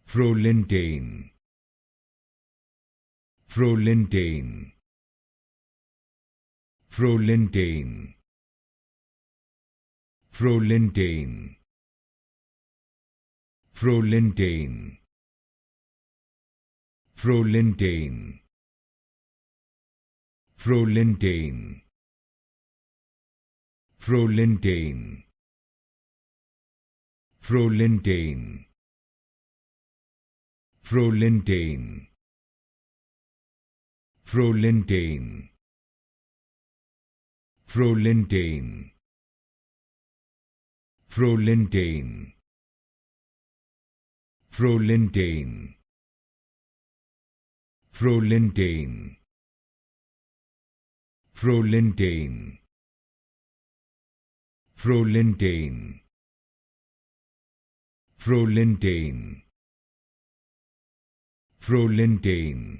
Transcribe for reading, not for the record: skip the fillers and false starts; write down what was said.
Prolintane, Prolintane, Prolintane, Prolintane, Prolintane, Prolintane, Prolintane, Prolintane, Prolintane, Prolintane, Prolintane, Prolintane, Prolintane, Prolintane, Prolintane, Prolintane, Prolintane, Prolintane, Prolintane,